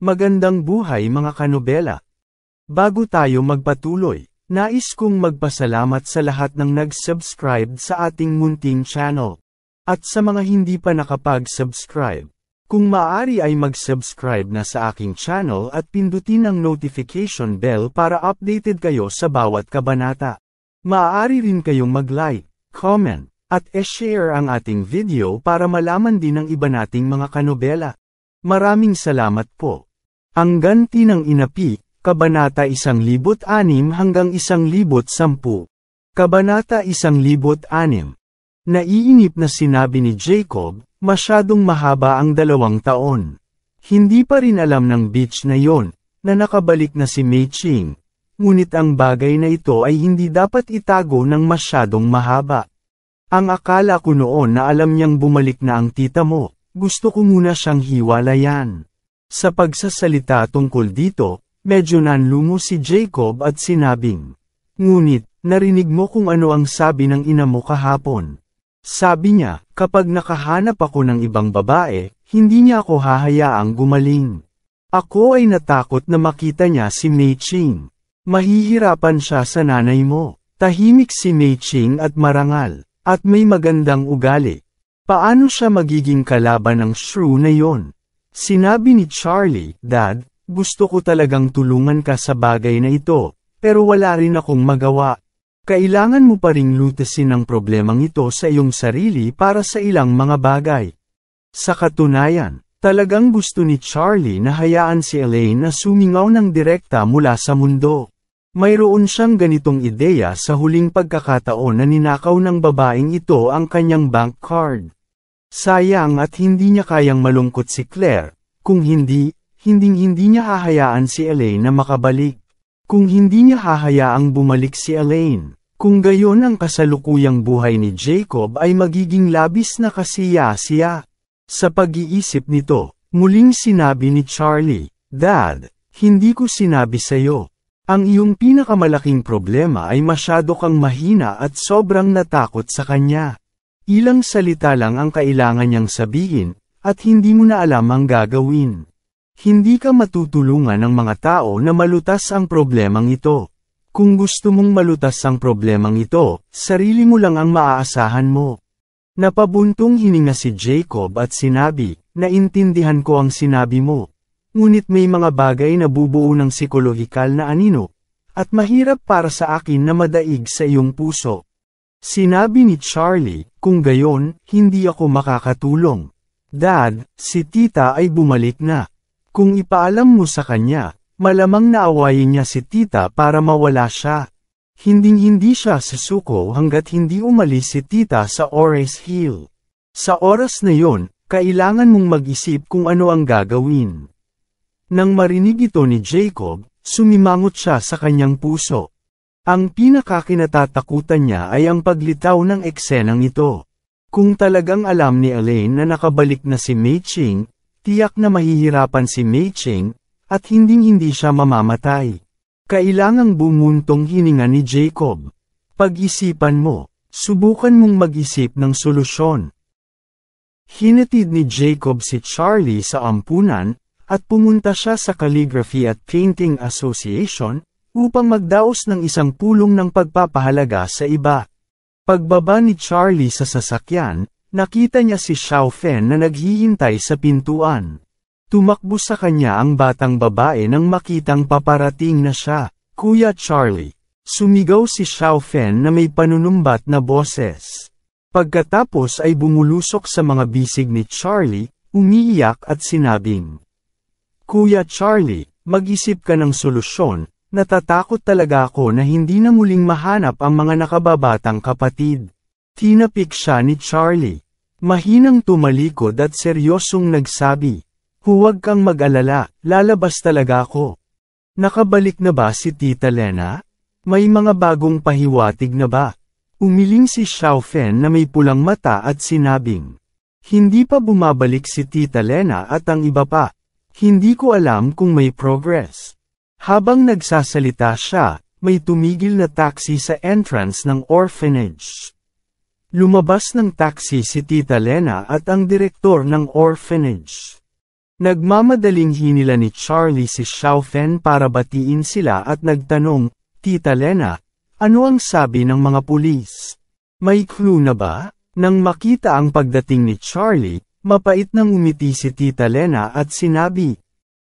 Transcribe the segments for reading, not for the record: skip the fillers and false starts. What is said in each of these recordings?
Magandang buhay mga kanobela. Bago tayo magpatuloy, nais kong magpasalamat sa lahat ng nag-subscribe sa ating munting channel. At sa mga hindi pa nakapag-subscribe, kung maaari ay mag-subscribe na sa aking channel at pindutin ang notification bell para updated kayo sa bawat kabanata. Maaari rin kayong mag-like, comment, at e-share ang ating video para malaman din ng iba nating mga kanobela. Maraming salamat po. Ang ganti ng inapi, Kabanata 106 hanggang 110. Kabanata 106. Naiinip na sinabi ni Jacob, masyadong mahaba ang 2 taon. Hindi pa rin alam ng beach na yon, na nakabalik na si Mei Ching. Ngunit ang bagay na ito ay hindi dapat itago ng masyadong mahaba. Ang akala ko noon na alam niyang bumalik na ang tita mo, gusto ko muna siyang hiwalayan. Sa pagsasalita tungkol dito, medyo nanlungo si Jacob at sinabing, "Ngunit, narinig mo kung ano ang sabi ng ina mo kahapon." Sabi niya, kapag nakahanap ako ng ibang babae, hindi niya ako hahayaang gumaling. Ako ay natakot na makita niya si Mei Ching. Mahihirapan siya sa nanay mo. Tahimik si Mei Ching at marangal, at may magandang ugali. Paano siya magiging kalaban ng shrew na yon? Sinabi ni Charlie, "Dad, gusto ko talagang tulungan ka sa bagay na ito, pero wala rin akong magawa. Kailangan mo pa ring lutasin ang problemang ito sa iyong sarili para sa ilang mga bagay." Sa katunayan, talagang gusto ni Charlie na hayaan si Elaine na sumingaw ng direkta mula sa mundo. Mayroon siyang ganitong ideya sa huling pagkakataon na ninakaw ng babaeng ito ang kanyang bank card. Sayang at hindi niya kayang malungkot si Claire, kung hindi niya hahayaan si Elaine na makabalik. Kung hindi niya hahayaang bumalik si Elaine, kung gayon ang kasalukuyang buhay ni Jacob ay magiging labis na kasiya-siya. Sa pag-iisip nito, muling sinabi ni Charlie, "Dad, hindi ko sinabi sa'yo. Ang iyong pinakamalaking problema ay masyado kang mahina at sobrang natakot sa kanya. Ilang salita lang ang kailangan niyang sabihin, at hindi mo na alam ang gagawin. Hindi ka matutulungan ng mga tao na malutas ang problemang ito. Kung gusto mong malutas ang problemang ito, sarili mo lang ang maaasahan mo." Napabuntong hininga si Jacob at sinabi, "Naintindihan ko ang sinabi mo. Ngunit may mga bagay na bubuo ng psikolohikal na anino, at mahirap para sa akin na madaig sa iyong puso." Sinabi ni Charlie, "Kung gayon, hindi ako makakatulong. Dad, si tita ay bumalik na. Kung ipaalam mo sa kanya, malamang naawayin niya si tita para mawala siya. Hinding-hindi siya susuko hanggat hindi umalis si tita sa Ores Hill. Sa oras na yon, kailangan mong mag-isip kung ano ang gagawin." Nang marinig ito ni Jacob, sumimangot siya sa kanyang puso. Ang pinakakinatatakutan niya ay ang paglitaw ng eksenang ito. Kung talagang alam ni Elaine na nakabalik na si Mei Ching, tiyak na mahihirapan si Mei Ching, at hinding-hindi siya mamamatay. Kailangang bumuntong hininga ni Jacob. Pag-isipan mo, subukan mong mag-isip ng solusyon. Hinatid ni Jacob si Charlie sa ampunan, at pumunta siya sa Calligraphy at Painting Association, upang magdaos ng isang pulong ng pagpapahalaga sa iba. Pagbaba ni Charlie sa sasakyan, nakita niya si Xiao Fen na naghihintay sa pintuan. Tumakbo sa kanya ang batang babae nang makitang paparating na siya. "Kuya Charlie!" Sumigaw si Xiao Fen na may panunumbat na boses. Pagkatapos ay bumulusok sa mga bisig ni Charlie, umiiyak at sinabing, "Kuya Charlie, mag-isip ka ng solusyon. Natatakot talaga ako na hindi na muling mahanap ang mga nakababatang kapatid." Tinapik siya ni Charlie. Mahinang tumalikod at seryosong nagsabi, "Huwag kang mag-alala, lalabas talaga ako." "Nakabalik na ba si Tita Lena? May mga bagong pahiwatig na ba?" Umiling si Xiao Fen na may pulang mata at sinabing, "Hindi pa bumabalik si Tita Lena at ang iba pa. Hindi ko alam kung may progress." Habang nagsasalita siya, may tumigil na taxi sa entrance ng orphanage. Lumabas ng taxi si Tita Lena at ang direktor ng orphanage. Nagmamadaling hinila ni Charlie si Xiaofen para batiin sila at nagtanong, Tita Lena, ano ang sabi ng mga pulis? May clue na ba? Nang makita ang pagdating ni Charlie, mapait nang umiti si Tita Lena at sinabi.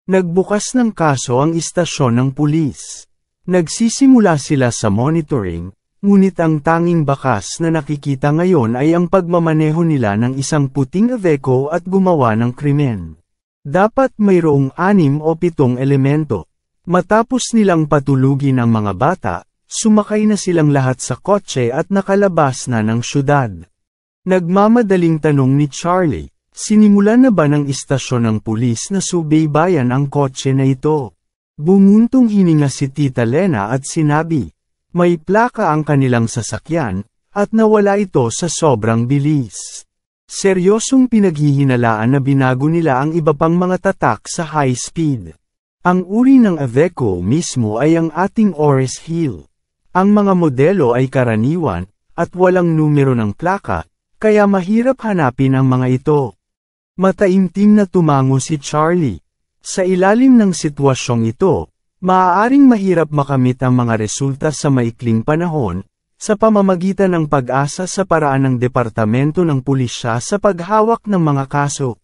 Nagbukas ng kaso ang istasyon ng pulis. Nagsisimula sila sa monitoring, ngunit ang tanging bakas na nakikita ngayon ay ang pagmamaneho nila ng isang puting Iveco at gumawa ng krimen. Dapat mayroong 6 o 7 elemento. Matapos nilang patulugin ang mga bata, sumakay na silang lahat sa kotse at nakalabas na ng syudad. Nagmamadaling tanong ni Charlie, sinimulan na ba ng istasyon ng pulis na subaybayan ang kotse na ito? Bumuntong hininga si Tita Lena at sinabi, may plaka ang kanilang sasakyan, at nawala ito sa sobrang bilis. Seryosong pinaghihinalaan na binago nila ang iba pang mga tatak sa high speed. Ang uri ng Iveco mismo ay ang ating Oris Hill. Ang mga modelo ay karaniwan, at walang numero ng plaka, kaya mahirap hanapin ang mga ito. Mataimtim na tumango si Charlie. Sa ilalim ng sitwasyong ito, maaaring mahirap makamit ang mga resulta sa maikling panahon, sa pamamagitan ng pag-asa sa paraan ng Departamento ng Pulisya sa paghawak ng mga kaso.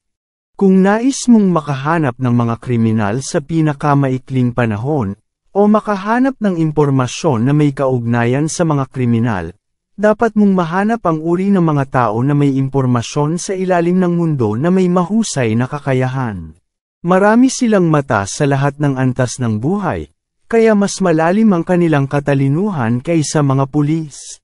Kung nais mong makahanap ng mga kriminal sa pinakamaikling panahon, o makahanap ng impormasyon na may kaugnayan sa mga kriminal, dapat mong mahanap ang uri ng mga tao na may impormasyon sa ilalim ng mundo na may mahusay na kakayahan. Marami silang mata sa lahat ng antas ng buhay, kaya mas malalim ang kanilang katalinuhan kaysa mga pulis.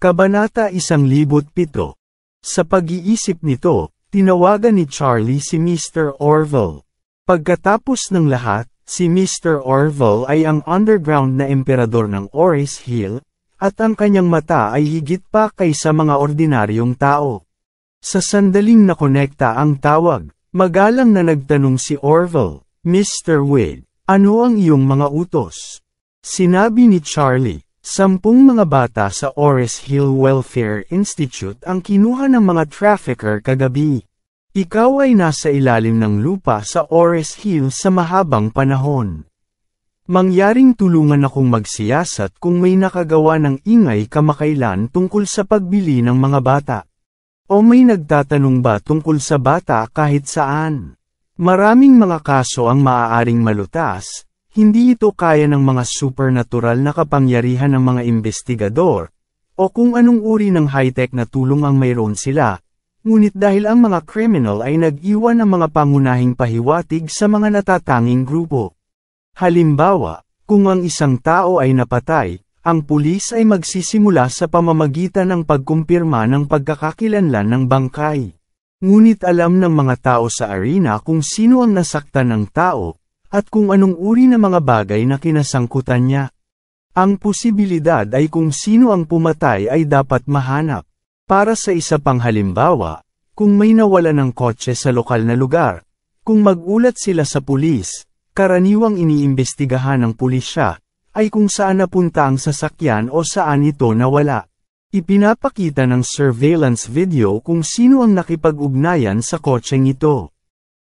Kabanata 107. Sa pag-iisip nito, tinawagan ni Charlie si Mr. Orville. Pagkatapos ng lahat, si Mr. Orville ay ang underground na emperador ng Oris Hill, at ang kanyang mata ay higit pa kaysa mga ordinaryong tao. Sa sandaling nakonekta ang tawag, magalang na nagtanong si Orville, Mr. Wade, ano ang iyong mga utos? Sinabi ni Charlie, 10 mga bata sa Oris Hill Welfare Institute ang kinuha ng mga trafficker kagabi. Ikaw ay nasa ilalim ng lupa sa Oris Hill sa mahabang panahon. Mangyaring tulungan akong magsiyasat kung may nakagawa ng ingay kamakailan tungkol sa pagbili ng mga bata. O may nagtatanong ba tungkol sa bata kahit saan? Maraming mga kaso ang maaaring malutas, hindi ito kaya ng mga supernatural na kapangyarihan ng mga investigador, o kung anong uri ng high-tech na tulong ang mayroon sila, ngunit dahil ang mga criminal ay nag-iwan ng mga pangunahing pahiwatig sa mga natatanging grupo. Halimbawa, kung ang isang tao ay napatay, ang pulis ay magsisimula sa pamamagitan ng pagkumpirma ng pagkakakilanlan ng bangkay. Ngunit alam ng mga tao sa arena kung sino ang nasaktan ng tao, at kung anong uri ng mga bagay na kinasangkutan niya. Ang posibilidad ay kung sino ang pumatay ay dapat mahanap. Para sa isa pang halimbawa, kung may nawala ng kotse sa lokal na lugar, kung magulat sila sa pulis, karaniwang iniimbestigahan ng pulisya, ay kung saan napunta ang sasakyan o saan ito nawala. Ipinapakita ng surveillance video kung sino ang nakipag-ugnayan sa kotseng ito.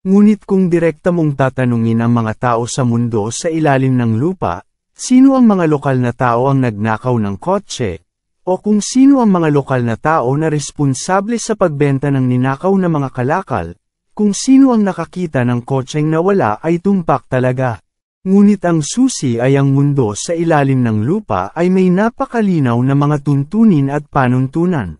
Ngunit kung direkta mong tatanungin ang mga tao sa mundo sa ilalim ng lupa, sino ang mga lokal na tao ang nagnakaw ng kotse, o kung sino ang mga lokal na tao na responsable sa pagbenta ng ninakaw na mga kalakal, kung sino ang nakakita ng kotseng nawala ay tumpak talaga. Ngunit ang susi ay ang mundo sa ilalim ng lupa ay may napakalinaw na mga tuntunin at panuntunan.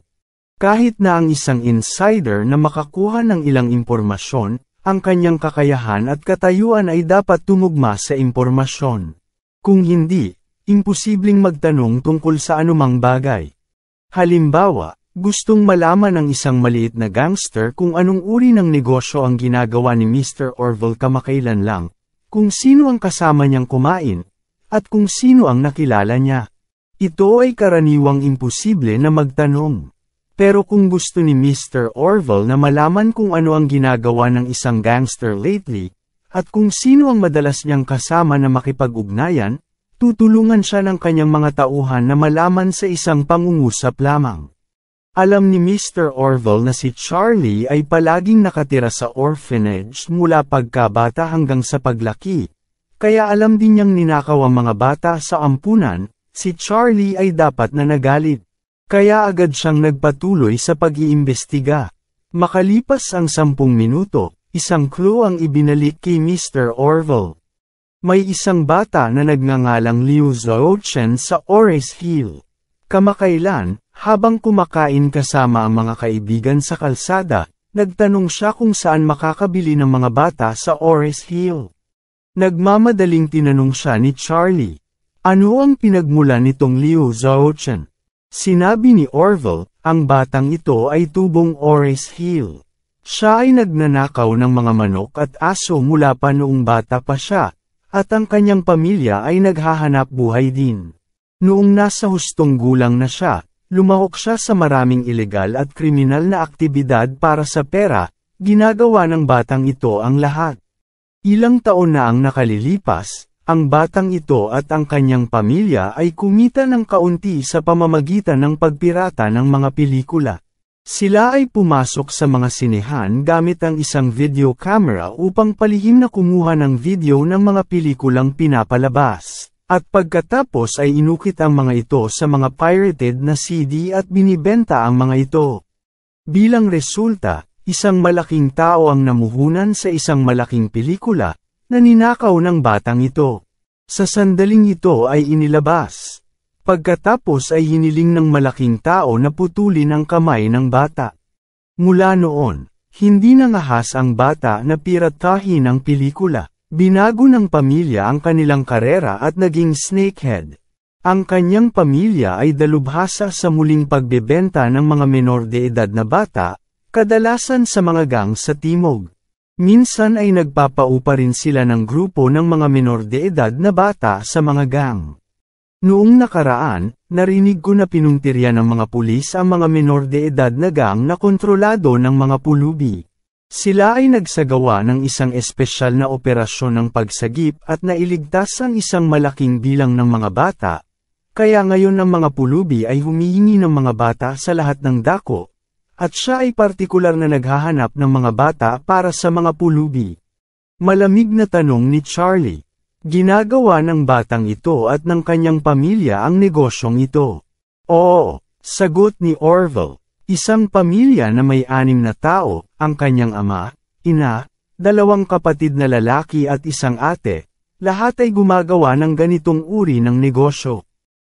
Kahit na ang isang insider na makakuha ng ilang impormasyon, ang kanyang kakayahan at katayuan ay dapat tumugma sa impormasyon. Kung hindi, imposibleng magtanong tungkol sa anumang bagay. Halimbawa, gustong malaman ng isang maliit na gangster kung anong uri ng negosyo ang ginagawa ni Mr. Orville kamakailan lang, kung sino ang kasama niyang kumain, at kung sino ang nakilala niya. Ito ay karaniwang imposible na magtanong. Pero kung gusto ni Mr. Orville na malaman kung ano ang ginagawa ng isang gangster lately, at kung sino ang madalas niyang kasama na makipag-ugnayan, tutulungan siya ng kanyang mga tauhan na malaman sa isang pangungusap lamang. Alam ni Mr. Orville na si Charlie ay palaging nakatira sa orphanage mula pagkabata hanggang sa paglaki. Kaya alam din niyang ninakaw ang mga bata sa ampunan, si Charlie ay dapat na nagalit. Kaya agad siyang nagpatuloy sa pag-iimbestiga. Makalipas ang 10 minuto, isang clue ang ibinalik kay Mr. Orville. May isang bata na nagngangalang Liu Zhaochen sa Ores Hill. Kamakailan, habang kumakain kasama ang mga kaibigan sa kalsada, nagtanong siya kung saan makakabili ng mga bata sa Ores Hill. Nagmamadaling tinanong siya ni Charlie, ano ang pinagmulan nitong Liu Zhaochen? Sinabi ni Orville, ang batang ito ay tubong Ores Hill. Siya ay nagnanakaw ng mga manok at aso mula pa noong bata pa siya, at ang kanyang pamilya ay naghahanap buhay din. Noong nasa hustong gulang na siya, lumahok siya sa maraming ilegal at kriminal na aktibidad para sa pera, ginagawa ng batang ito ang lahat. Ilang taon na ang nakalilipas, ang batang ito at ang kanyang pamilya ay kumita ng kaunti sa pamamagitan ng pagpirata ng mga pelikula. Sila ay pumasok sa mga sinehan gamit ang isang video camera upang palihim na kumuha ng video ng mga pelikulang pinapalabas. At pagkatapos ay inukit ang mga ito sa mga pirated na CD at binibenta ang mga ito. Bilang resulta, isang malaking tao ang namuhunan sa isang malaking pelikula, na ninakaw ng batang ito. Sa sandaling ito ay inilabas. Pagkatapos ay hiniling ng malaking tao na putulin ang kamay ng bata. Mula noon, hindi nangahas ang bata na piratahin ang pelikula. Binago ng pamilya ang kanilang karera at naging snakehead. Ang kanyang pamilya ay dalubhasa sa muling pagbebenta ng mga menor de edad na bata, kadalasan sa mga gang sa timog. Minsan ay nagpapaupa rin sila ng grupo ng mga menor de edad na bata sa mga gang. Noong nakaraan, narinig ko na pinuntirya ng mga pulis ang mga menor de edad na gang na kontrolado ng mga pulubi. Sila ay nagsagawa ng isang espesyal na operasyon ng pagsagip at nailigtas ang isang malaking bilang ng mga bata, kaya ngayon ang mga pulubi ay humihingi ng mga bata sa lahat ng dako, at siya ay partikular na naghahanap ng mga bata para sa mga pulubi. Malamig na tanong ni Charlie. Ginagawa ng batang ito at ng kanyang pamilya ang negosyong ito. Oo, sagot ni Orville. Isang pamilya na may 6 na tao, ang kanyang ama, ina, 2 kapatid na lalaki at isang ate, lahat ay gumagawa ng ganitong uri ng negosyo.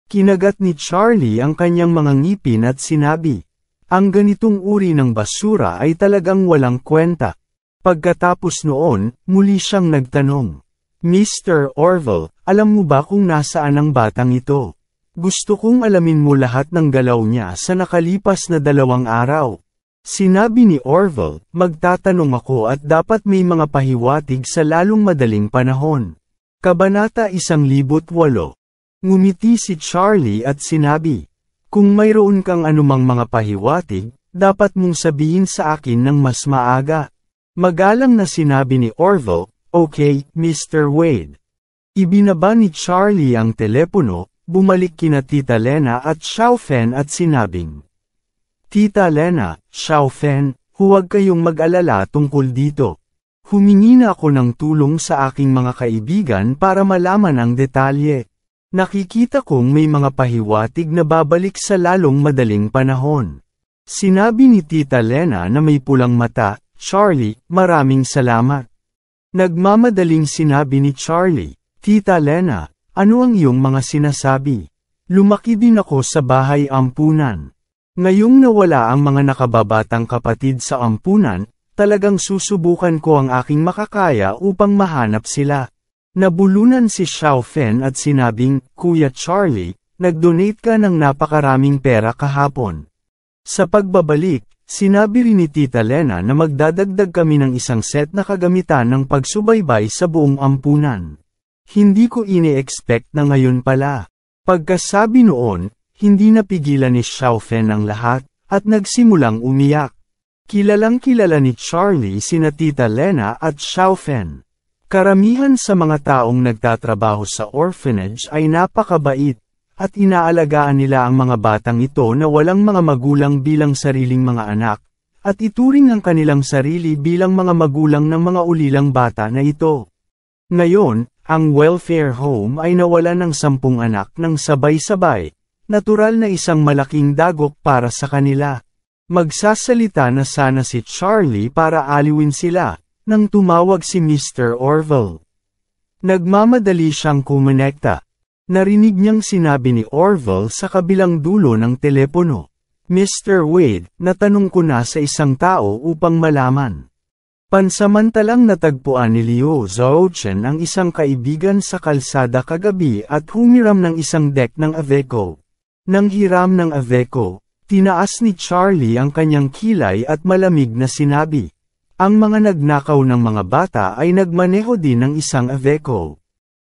Kinagat ni Charlie ang kanyang mga ngipin at sinabi, ang ganitong uri ng basura ay talagang walang kwenta. Pagkatapos noon, muli siyang nagtanong, Mr. Orville, alam mo ba kung nasaan ang batang ito? Gusto kong alamin mo lahat ng galaw niya sa nakalipas na 2 araw. Sinabi ni Orville, magtatanong ako at dapat may mga pahiwatig sa lalong madaling panahon. Kabanata 108. Ngumiti si Charlie at sinabi, kung mayroon kang anumang mga pahiwatig, dapat mong sabihin sa akin ng mas maaga. Magalang na sinabi ni Orville, okay, Mr. Wade. Ibinaba ni Charlie ang telepono, bumalik kina Tita Lena at Xiaofen at sinabing, Tita Lena, Xiaofen, huwag kayong mag-alala tungkol dito. Humingi na ako ng tulong sa aking mga kaibigan para malaman ang detalye. Nakikita kong may mga pahiwatig na babalik sa lalong madaling panahon. Sinabi ni Tita Lena na may pulang mata, Charlie, maraming salamat. Nagmamadaling sinabi ni Charlie, Tita Lena, ano ang iyong mga sinasabi? Lumaki din ako sa bahay ampunan. Ngayong nawala ang mga nakababatang kapatid sa ampunan, talagang susubukan ko ang aking makakaya upang mahanap sila. Nabulunan si Xiaofen at sinabing, Kuya Charlie, nag-donate ka ng napakaraming pera kahapon. Sa pagbabalik, sinabi rin ni Tita Lena na magdadagdag kami ng isang set na kagamitan ng pagsubaybay sa buong ampunan. Hindi ko ini-expect na ngayon pala. Pagkasabi noon, hindi napigilan ni Xiaofen ang lahat, at nagsimulang umiyak. Kilalang kilala ni Charlie sina Tita Lena at Xiaofen. Karamihan sa mga taong nagtatrabaho sa orphanage ay napakabait, at inaalagaan nila ang mga batang ito na walang mga magulang bilang sariling mga anak, at ituring ang kanilang sarili bilang mga magulang ng mga ulilang bata na ito. Ngayon, ang welfare home ay nawalan ng 10 anak ng sabay-sabay, natural na isang malaking dagok para sa kanila. Magsasalita na sana si Charlie para aliwin sila, nang tumawag si Mr. Orville. Nagmamadali siyang kumonekta. Narinig niyang sinabi ni Orville sa kabilang dulo ng telepono. Mr. Wade, natanong ko na sa isang tao upang malaman. Pansamantalang natagpuan ni Liu Zhaochen ang isang kaibigan sa kalsada kagabi at humiram ng isang deck ng Aveco. Nang hiram ng Aveco, tinaas ni Charlie ang kanyang kilay at malamig na sinabi. Ang mga nagnakaw ng mga bata ay nagmaneho din ng isang Aveco.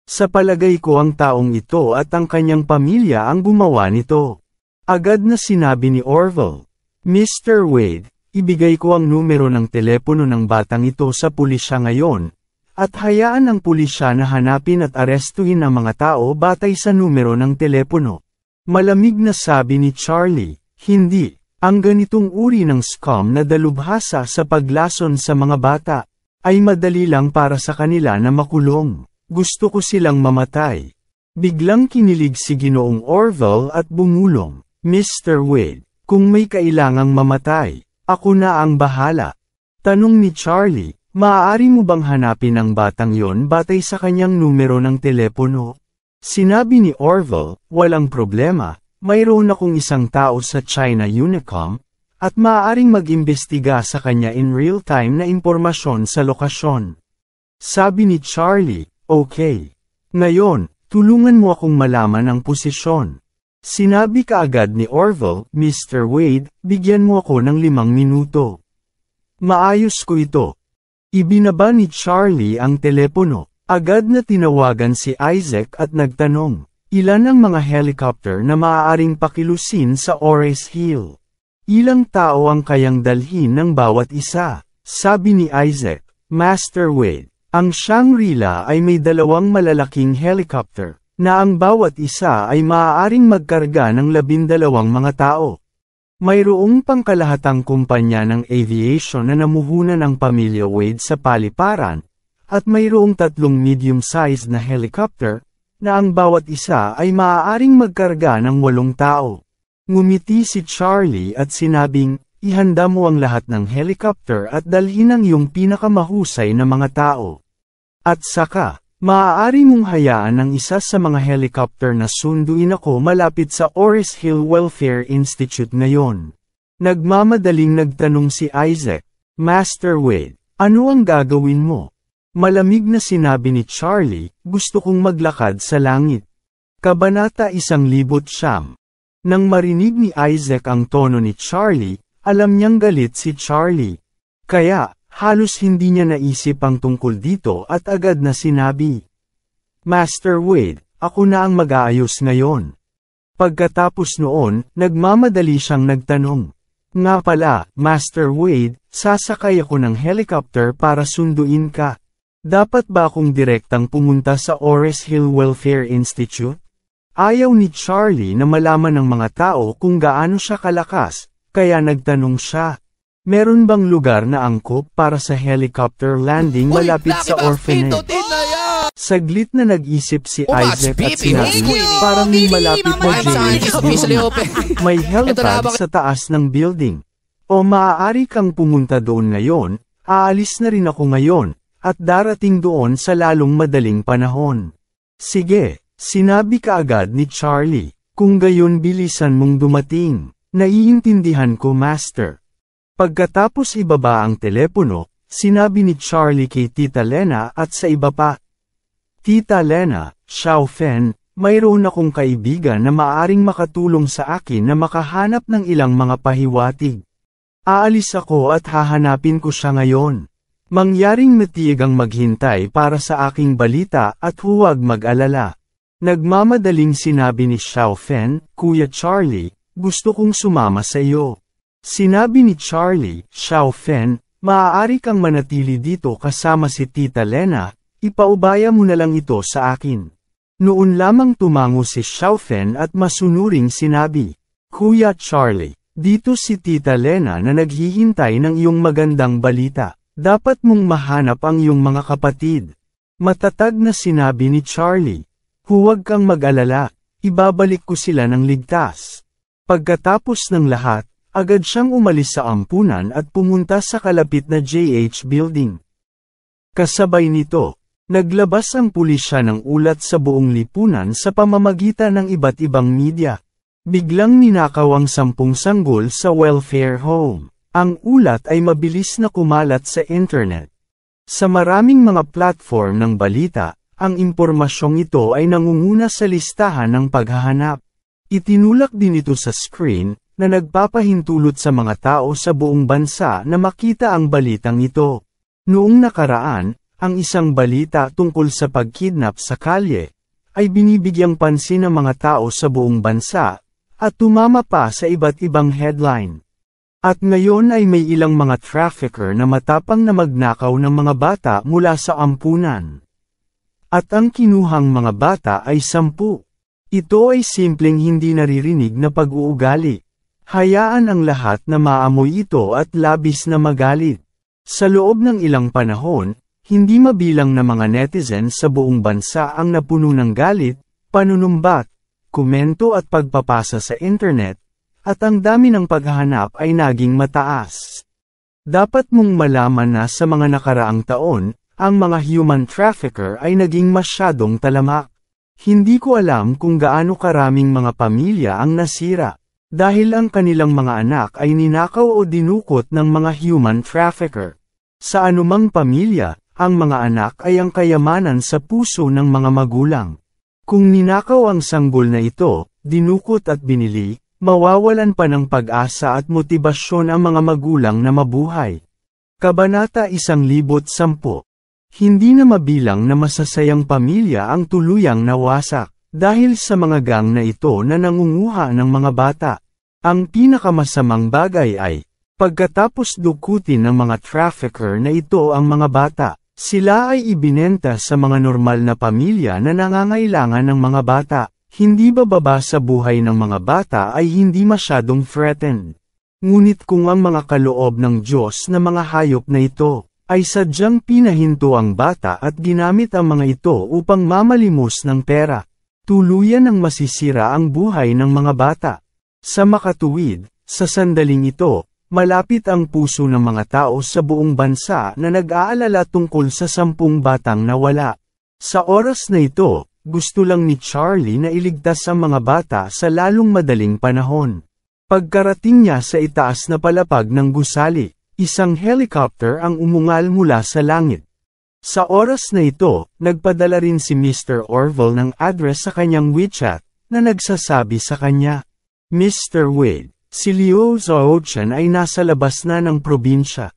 Sa palagay ko ang taong ito at ang kanyang pamilya ang gumawa nito. Agad na sinabi ni Orville. Mr. Wade, ibigay ko ang numero ng telepono ng batang ito sa pulisya ngayon, at hayaan ang pulisya na hanapin at arestuhin ang mga tao batay sa numero ng telepono. Malamig na sabi ni Charlie, hindi, ang ganitong uri ng scam na dalubhasa sa paglason sa mga bata, ay madali lang para sa kanila na makulong. Gusto ko silang mamatay. Biglang kinilig si Ginoong Orville at bumulong. Mr. Wade, kung may kailangang mamatay, ako na ang bahala. Tanong ni Charlie, maaari mo bang hanapin ang batang yon batay sa kanyang numero ng telepono? Sinabi ni Orville, walang problema, mayroon akong isang tao sa China Unicom, at maaaring mag-imbestiga sa kanya in real time na impormasyon sa lokasyon. Sabi ni Charlie, okay. Ngayon, tulungan mo akong malaman ang posisyon. Sinabi kaagad ni Orville, Mr. Wade, bigyan mo ako ng 5 minuto. Maayos ko ito. Ibinaba ni Charlie ang telepono. Agad na tinawagan si Isaac at nagtanong, ilan ang mga helicopter na maaaring pakilusin sa Ores Hill? Ilang tao ang kayang dalhin ng bawat isa? Sabi ni Isaac, Master Wade. Ang Shangri-La ay may 2 malalaking helicopter, na ang bawat isa ay maaaring magkarga ng 12 mga tao. Mayroong pangkalahatang kumpanya ng aviation na namuhunan ng pamilya Wade sa paliparan, at mayroong 3 medium-sized na helicopter, na ang bawat isa ay maaaring magkarga ng 8 tao. Ngumiti si Charlie at sinabing, ihanda mo ang lahat ng helicopter at dalhin ang iyong pinakamahusay na mga tao. At saka, maaari mong hayaan ang isa sa mga helicopter na sunduin ako malapit sa Ores Hill Welfare Institute ngayon. Nagmamadaling nagtanong si Isaac, Master Wade, ano ang gagawin mo? Malamig na sinabi ni Charlie, gusto kong maglakad sa langit. Kabanata 109. Nang marinig ni Isaac ang tono ni Charlie, alam niyang galit si Charlie. Kaya, halos hindi niya naisip ang tungkol dito at agad na sinabi. Master Wade, ako na ang mag-aayos ngayon. Pagkatapos noon, nagmamadali siyang nagtanong. Nga pala, Master Wade, sasakay ako ng helicopter para sunduin ka. Dapat ba akong direktang pumunta sa Ores Hill Welfare Institute? Ayaw ni Charlie na malaman ng mga tao kung gaano siya kalakas, kaya nagtanong siya. Meron bang lugar na angkop para sa helicopter landing malapit sa orphanage? Saglit na nag-isip si Isaac at sinabi, parang may malapit na JHD. May helipad sa taas ng building. O maaari kang pumunta doon ngayon, aalis na rin ako ngayon, at darating doon sa lalong madaling panahon. Sige, sinabi kaagad ni Charlie, kung gayon bilisan mong dumating. Naiintindihan ko, Master. Pagkatapos ibaba ang telepono, sinabi ni Charlie kay Tita Lena at sa iba pa. Tita Lena, Xiao Fen, mayroon akong kaibigan na maaaring makatulong sa akin na makahanap ng ilang mga pahiwatig. Aalis ako at hahanapin ko siya ngayon. Mangyaring matiig ang maghintay para sa aking balita at huwag mag-alala. Nagmamadaling sinabi ni Xiao Fen, Kuya Charlie, gusto kong sumama sa iyo. Sinabi ni Charlie, Xiao Fen, maaari kang manatili dito kasama si Tita Lena, ipaubaya mo na lang ito sa akin. Noon lamang tumango si Xiaofen at masunuring sinabi, Kuya Charlie, dito si Tita Lena na naghihintay ng iyong magandang balita. Dapat mong mahanap ang iyong mga kapatid. Matatag na sinabi ni Charlie, huwag kang mag-alala, ibabalik ko sila ng ligtas. Pagkatapos ng lahat, agad siyang umalis sa ampunan at pumunta sa kalapit na JH Building. Kasabay nito, naglabas ang pulisya ng ulat sa buong lipunan sa pamamagitan ng iba't ibang media. Biglang ninakaw ang 10 sanggol sa welfare home. Ang ulat ay mabilis na kumalat sa internet. Sa maraming mga platform ng balita, ang impormasyong ito ay nangunguna sa listahan ng paghahanap. Itinulak din ito sa screen, na nagpapahintulot sa mga tao sa buong bansa na makita ang balitang ito. Noong nakaraan, ang isang balita tungkol sa pagkidnap sa kalye, ay binibigyang pansin ng mga tao sa buong bansa, at tumama pa sa iba't ibang headline. At ngayon ay may ilang mga trafficker na matapang na magnakaw ng mga bata mula sa ampunan. At ang kinuhang mga bata ay 10. Ito ay simpleng hindi naririnig na pag-uugali. Hayaan ang lahat na maamoy ito at labis na magalit. Sa loob ng ilang panahon, hindi mabilang na mga netizens sa buong bansa ang napuno ng galit, panunumbat, komento at pagpapasa sa internet, at ang dami ng paghahanap ay naging mataas. Dapat mong malaman na sa mga nakaraang taon, ang mga human trafficker ay naging masyadong talamak. Hindi ko alam kung gaano karaming mga pamilya ang nasira, dahil ang kanilang mga anak ay ninakaw o dinukot ng mga human trafficker. Sa anumang pamilya, ang mga anak ay ang kayamanan sa puso ng mga magulang. Kung ninakaw ang sanggol na ito, dinukot at binili, mawawalan pa ng pag-asa at motibasyon ang mga magulang na mabuhay. Kabanata 110. Hindi na mabilang na masasayang pamilya ang tuluyang nawasak, dahil sa mga gang na ito na nangunguha ng mga bata. Ang pinakamasamang bagay ay, pagkatapos dukutin ng mga trafficker na ito ang mga bata, sila ay ibinenta sa mga normal na pamilya na nangangailangan ng mga bata. Hindi bababa sa buhay ng mga bata ay hindi masyadong threatened. Ngunit kung ang mga kaloob ng Diyos na mga hayop na ito, ay sadyang pinahinto ang bata at ginamit ang mga ito upang mamalimos ng pera, tuluyan ang masisira ang buhay ng mga bata. Sa makatuwid, sa sandaling ito, malapit ang puso ng mga tao sa buong bansa na nag-aalala tungkol sa 10 batang nawala. Sa oras na ito, gusto lang ni Charlie na iligtas ang mga bata sa lalong madaling panahon. Pagkarating niya sa itaas na palapag ng gusali, isang helicopter ang umungal mula sa langit. Sa oras na ito, nagpadala rin si Mr. Orville ng address sa kanyang WeChat, na nagsasabi sa kanya, Mr. Wade, si Liu Zhaochen ay nasa labas na ng probinsya.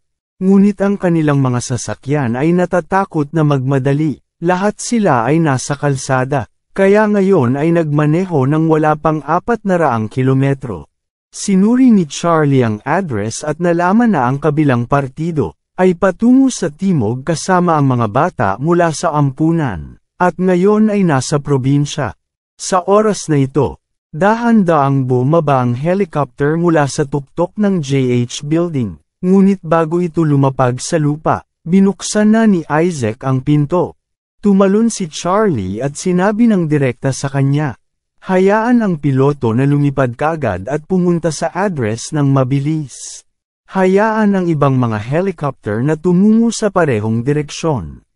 Ngunit ang kanilang mga sasakyan ay natatakot na magmadali. Lahat sila ay nasa kalsada, kaya ngayon ay nagmaneho ng wala pang 400 kilometro. Sinuri ni Charlie ang address at nalaman na ang kabilang partido ay patungo sa timog kasama ang mga bata mula sa ampunan, at ngayon ay nasa probinsya. Sa oras na ito, dahan-daang bumaba ang helicopter mula sa tuktok ng JH Building, ngunit bago ito lumapag sa lupa, binuksan na ni Isaac ang pinto. Tumalon si Charlie at sinabi ng direkta sa kanya, hayaan ang piloto na lumipad kaagad at pumunta sa address ng mabilis. Hayaan ang ibang mga helicopter na tumungo sa parehong direksyon.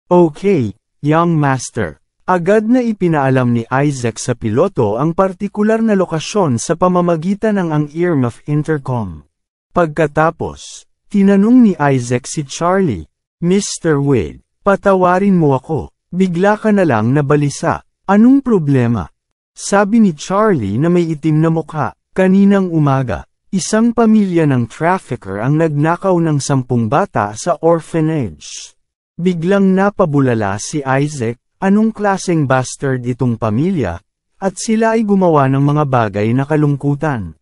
Okay, young master. Agad na ipinaalam ni Isaac sa piloto ang partikular na lokasyon sa pamamagitan ng ang earmuff intercom. Pagkatapos, tinanong ni Isaac si Charlie, Mr. Wade, patawarin mo ako, bigla ka na lang nabalisa, anong problema? Sabi ni Charlie na may itim na mukha, kaninang umaga, isang pamilya ng trafficker ang nagnakaw ng 10 bata sa orphanage. Biglang napabulala si Isaac, anong klaseng bastard itong pamilya, at sila ay gumawa ng mga bagay na kalungkutan.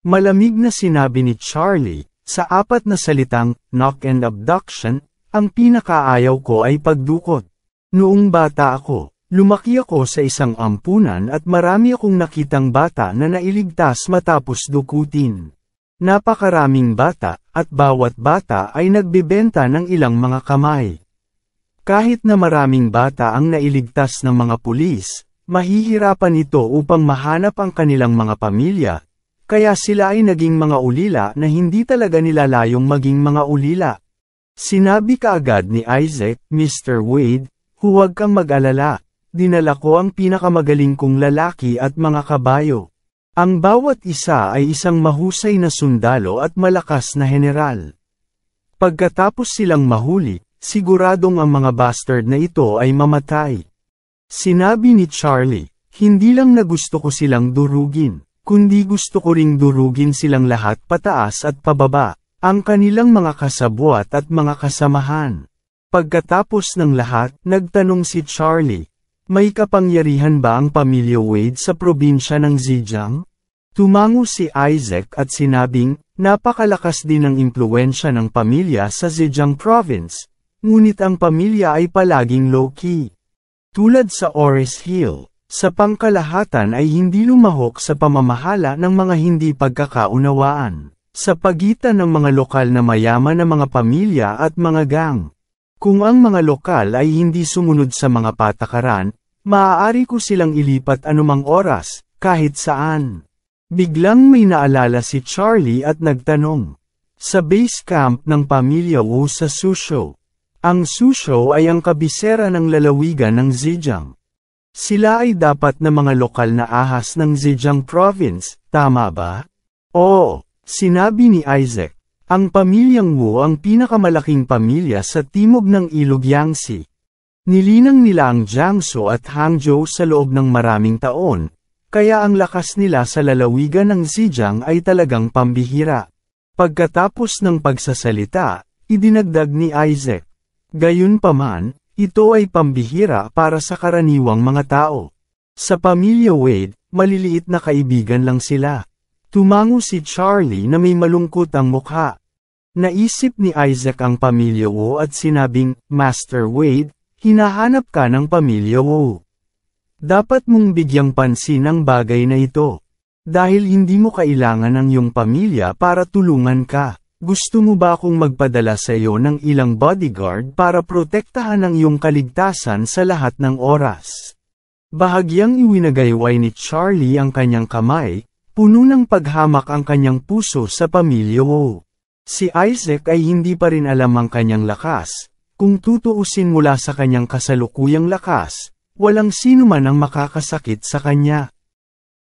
Malamig na sinabi ni Charlie, sa 4 na salitang, knock and abduction, ang pinakaayaw ko ay pagdukot. Noong bata ako, Lumaki ako sa isang ampunan at marami akong nakitang bata na nailigtas matapos dukutin. Napakaraming bata, at bawat bata ay nagbebenta ng ilang mga kamay. Kahit na maraming bata ang nailigtas ng mga pulis, mahihirapan ito upang mahanap ang kanilang mga pamilya, kaya sila ay naging mga ulila na hindi talaga nilalayong maging mga ulila. Sinabi kaagad ni Isaac, Mr. Wade, huwag kang mag-alala. Dinala ko ang pinakamagaling kong lalaki at mga kabayo. Ang bawat isa ay isang mahusay na sundalo at malakas na general. Pagkatapos silang mahuli, siguradong ang mga bastard na ito ay mamatay. Sinabi ni Charlie, hindi lang na gusto ko silang durugin, kundi gusto ko ring durugin silang lahat pataas at pababa, ang kanilang mga kasabwat at mga kasamahan. Pagkatapos ng lahat, nagtanong si Charlie, may kapangyarihan ba ang pamilya Wade sa probinsya ng Zhejiang? Tumango si Isaac at sinabing, napakalakas din ang impluwensya ng pamilya sa Zhejiang province, ngunit ang pamilya ay palaging low-key. Tulad sa Ores Hill, sa pangkalahatan ay hindi lumahok sa pamamahala ng mga hindi pagkakaunawaan, sa pagitan ng mga lokal na mayaman na mga pamilya at mga gang. Kung ang mga lokal ay hindi sumunod sa mga patakaran, maaari ko silang ilipat anumang oras, kahit saan. Biglang may naalala si Charlie at nagtanong. Sa base camp ng pamilya Wu sa Suzhou. Ang Suzhou ay ang kabisera ng lalawigan ng Zhejiang. Sila ay dapat na mga lokal na ahas ng Zhejiang province, tama ba? Oo, sinabi ni Isaac. Ang pamilyang Wu ang pinakamalaking pamilya sa timog ng Ilog Yangtze. Nilinang nila ang Jiangsu at Hangzhou sa loob ng maraming taon, kaya ang lakas nila sa lalawigan ng Zhejiang ay talagang pambihira. Pagkatapos ng pagsasalita, idinagdag ni Isaac. Gayunpaman, ito ay pambihira para sa karaniwang mga tao. Sa pamilya Wade, maliliit na kaibigan lang sila. Tumango si Charlie na may malungkot ang mukha. Naisip ni Isaac ang pamilya Wu at sinabing, Master Wade, hinahanap ka ng pamilya Wu. Dapat mong bigyang pansin ang bagay na ito. Dahil hindi mo kailangan ang iyong pamilya para tulungan ka. Gusto mo ba akong magpadala sa iyo ng ilang bodyguard para protektahan ang iyong kaligtasan sa lahat ng oras? Bahagyang iwinagayway ni Charlie ang kanyang kamay, puno ng paghamak ang kanyang puso sa pamilya Wu. Si Isaac ay hindi pa rin alam ang kanyang lakas. Kung tutuusin mula sa kanyang kasalukuyang lakas, walang sino man ang makakasakit sa kanya.